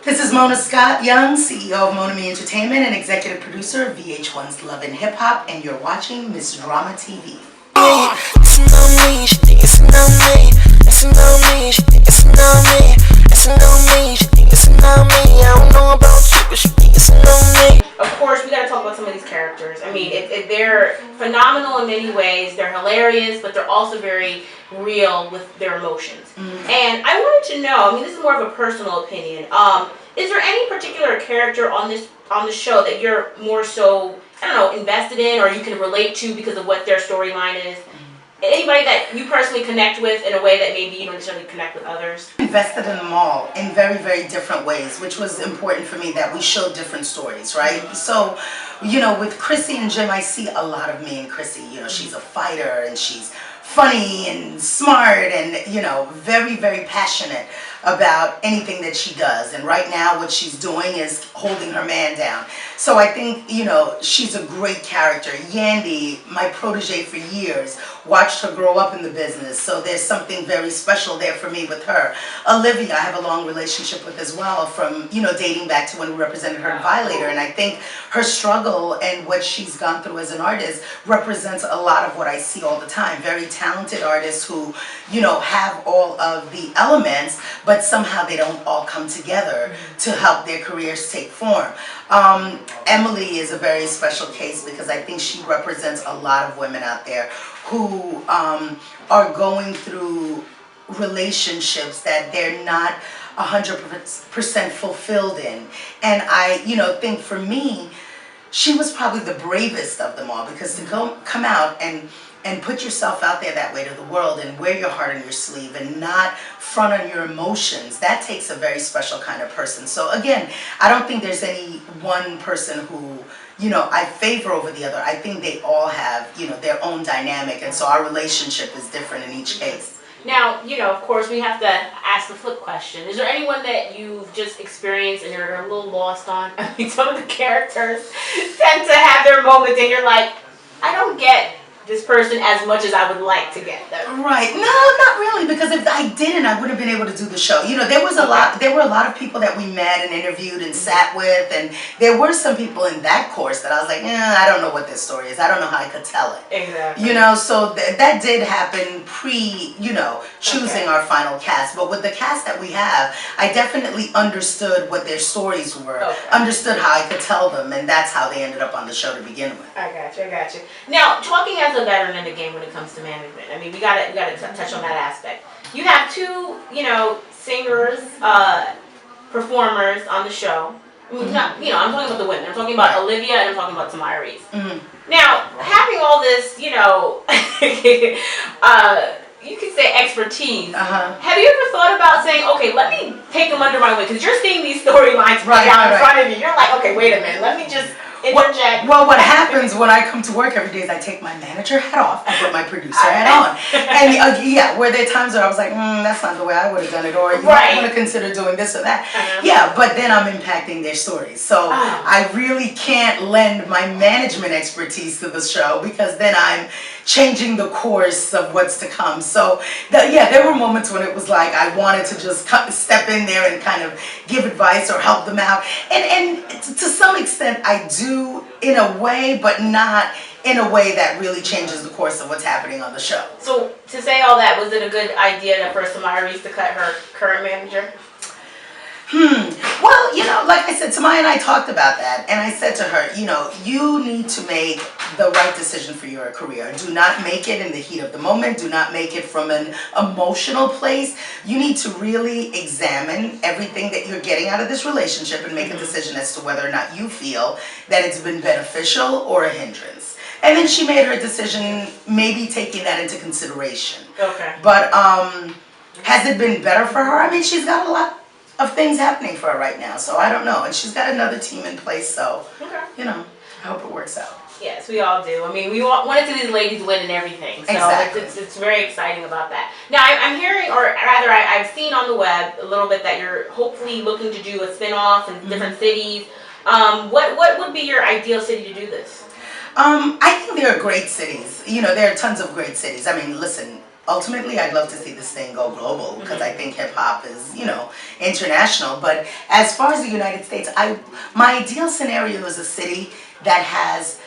This is Mona Scott Young, CEO of Mona Me Entertainment and executive producer of VH1's Love and Hip Hop, and you're watching Miss Drama TV. It's not me, she think it's not me. It's not me, she think it's not me. It's not me, she think it's not me. I don't know about you, but she think it's not me. Of course, we gotta talk about some of these characters. I mean, they're phenomenal in many ways. They're hilarious, but they're also very real with their emotions. And I wanted to know, I mean, this is more of a personal opinion. Is there any particular character on the show that you're more so, I don't know, invested in, or you can relate to because of what their storyline is? Anybody that you personally connect with in a way that maybe you don't necessarily connect with others? Invested in them all in very, very different ways, which was important for me that we showed different stories, right? So, you know, with Chrissy and Jim, I see a lot of me in Chrissy. You know, she's a fighter and she's funny and smart and, you know, very, very passionate about anything that she does. And right now what she's doing is holding her man down. So I think, you know, she's a great character. Yandy, my protege for years, watched her grow up in the business. So there's something very special there for me with her. Olivia, I have a long relationship with as well, from, you know, dating back to when we represented her in Violator. And I think her struggle and what she's gone through as an artist represents a lot of what I see all the time. Very talented artists who, you know, have all of the elements, but somehow they don't all come together to help their careers take form. Emily is a very special case because I think she represents a lot of women out there who are going through relationships that they're not 100% fulfilled in. And I, you know, think for me, she was probably the bravest of them all, because to come out and put yourself out there that way to the world and wear your heart on your sleeve and not front on your emotions, that takes a very special kind of person. So again, I don't think there's any one person who, you know, I favor over the other. I think they all have, you know, their own dynamic, and so our relationship is different in each case. Now, you know, of course, we have to ask the flip question. Is there anyone that you've just experienced and you're a little lost on? I mean, some of the characters tend to have their moments and you're like, I don't get this person as much as I would like to get them. Right. No, not really, because if I didn't, I wouldn't have been able to do the show. You know, there were a lot of people that we met and interviewed and sat with, and there were some people in that course that I was like, I don't know what this story is. I don't know how I could tell it. Exactly. You know, so that did happen you know, choosing our final cast. But with the cast that we have, I definitely understood what their stories were, understood how I could tell them, and that's how they ended up on the show to begin with. I got you. Now, talking as a veteran in the game when it comes to management, I mean, we gotta touch on that aspect. You have two, you know, singers, performers on the show. I mean, not, you know, I'm talking about the women. I'm talking about Olivia and I'm talking about Tamara Reese. Now, having all this, you know, you could say expertise. Have you ever thought about saying, okay, let me take them under my wing? Because you're seeing these storylines play out in front of you. You're like, okay, wait a minute, let me just interject. Well, what happens when I come to work every day is I take my manager hat off, I put my producer hat on. And yeah, were there times where I was like, that's not the way I would have done it, or you might want to consider doing this or that. Yeah, but then I'm impacting their stories. So I really can't lend my management expertise to the show, because then I'm changing the course of what's to come. So yeah, there were moments when it was like I wanted to just step in there and kind of give advice or help them out. And to some extent I do in a way, but not in a way that really changes the course of what's happening on the show. So to say all that, was it a good idea for Tamara Reese to cut her current manager? Well, you know, like I said, Tamaya and I talked about that, and I said to her, you know, you need to make the right decision for your career. Do not make it in the heat of the moment. Do not make it from an emotional place. You need to really examine everything that you're getting out of this relationship and make a decision as to whether or not you feel that it's been beneficial or a hindrance. And then she made her decision, maybe taking that into consideration. Okay. But has it been better for her? I mean, she's got a lot of things happening for her right now, so I don't know. And she's got another team in place, so, you know, I hope it works out. Yes, we all do. I mean, we want to see these ladies win and everything, so exactly. it's very exciting about that. Now, I'm hearing, or rather, I've seen on the web a little bit that you're hopefully looking to do a spin-off in different cities. What would be your ideal city to do this? I think there are great cities. You know, there are tons of great cities. I mean, listen, ultimately I'd love to see this thing go global because I think hip hop is, international. But as far as the United States, my ideal scenario is a city that has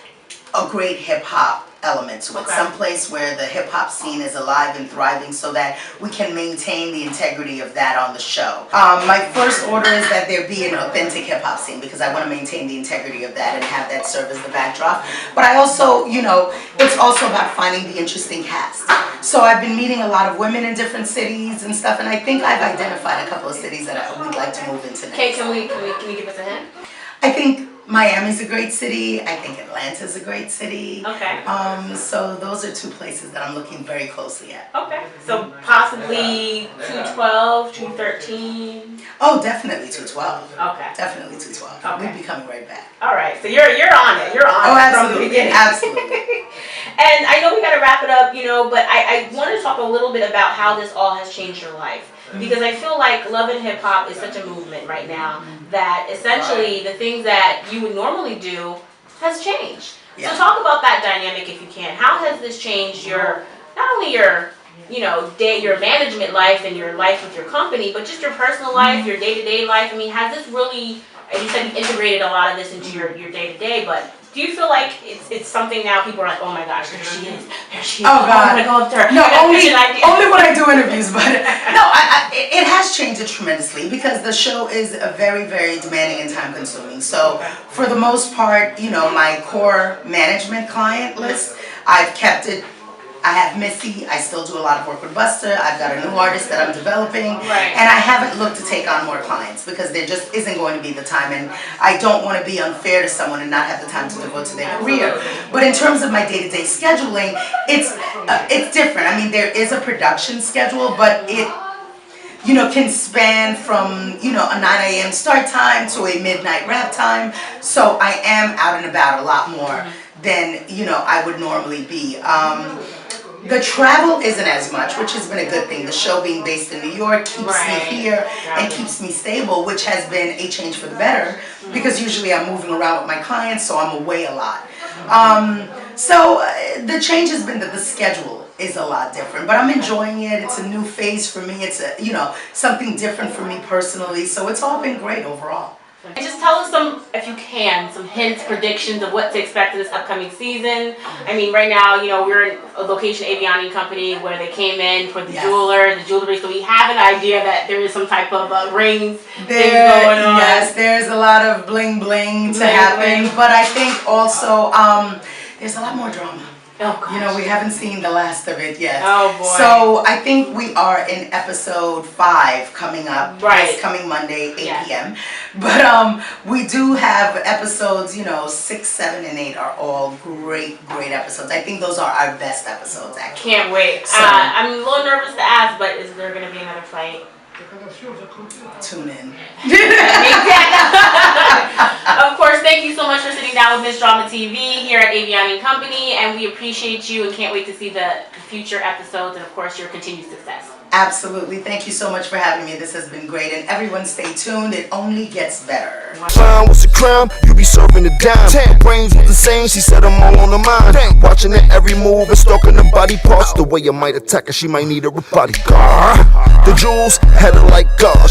a great hip hop element to it. Okay. Someplace where the hip hop scene is alive and thriving so that we can maintain the integrity of that on the show. My first order is that there be an authentic hip hop scene because I want to maintain the integrity of that and have that serve as the backdrop. But I also, it's also about finding the interesting cast. So I've been meeting a lot of women in different cities and stuff, and I think I've identified a couple of cities that I would like to move into next. Okay, can we give us a hint? I think Miami's a great city. I think Atlanta's a great city. Okay. So those are two places that I'm looking very closely at. Okay. So possibly 212, 213. Oh, definitely 212. Okay. Definitely 212. Okay. We'll be coming right back. All right. So you're on it. You're on it from the Absolutely. beginning. Absolutely. And I know we got to wrap it up, but I want to talk a little bit about how this all has changed your life. Because I feel like Love and Hip Hop is such a movement right now that essentially the things that you would normally do has changed. Yeah. So talk about that dynamic if you can. How has this changed your, not only your, your management life and your life with your company, but just your personal life, your day-to-day life? I mean, has this really, as you said, you integrated a lot of this into your day-to-day, but do you feel like it's something now people are like, oh my gosh, there she is. Oh God. I'm gonna go up to her. No, only when I do interviews, but no, it has changed it tremendously because the show is very, very demanding and time consuming. So for the most part, my core management client list, I've kept it. I have Missy, I still do a lot of work with Buster, I've got a new artist that I'm developing, and I haven't looked to take on more clients because there just isn't going to be the time, and I don't want to be unfair to someone and not have the time to devote to their career. But in terms of my day-to-day scheduling, it's different. I mean, there is a production schedule, but it can span from, a 9 a.m. start time to a midnight wrap time, so I am out and about a lot more than, I would normally be. The travel isn't as much, which has been a good thing. The show being based in New York keeps me here and keeps me stable, which has been a change for the better because usually I'm moving around with my clients, so I'm away a lot. So the change has been that the schedule is a lot different, but I'm enjoying it. It's a new phase for me. It's something different for me personally. So it's all been great overall. And just tell us if you can, some hints, predictions of what to expect in this upcoming season. I mean, right now, we're in a location, Avianne and Company, where they came in for the jewelry. So we have an idea that there is some type of rings things going on. Yes, there's a lot of bling bling to happen, but I think also there's a lot more drama. Oh, gosh. We haven't seen the last of it yet. Oh, boy. So I think we are in episode 5 coming up. Right. This coming Monday, 8 p.m. But we do have episodes, 6, 7, and 8 are all great episodes. I think those are our best episodes, actually. Can't wait. So, I'm a little nervous to ask, but is there going to be another fight? Tune in. Of course, thank you so much for sitting down with Miss Drama TV here at Avianne and Company, and we appreciate you and can't wait to see the future episodes and, of course, your continued success. Absolutely. Thank you so much for having me. This has been great, and everyone stay tuned. It only gets better. Fine, what's the crime? You be serving the dime. Brains was the same, she said I'm all on the mind. Watching her every move and stalking her body parts. The way you might attack her, she might need a bodyguard. The jewels had her like God.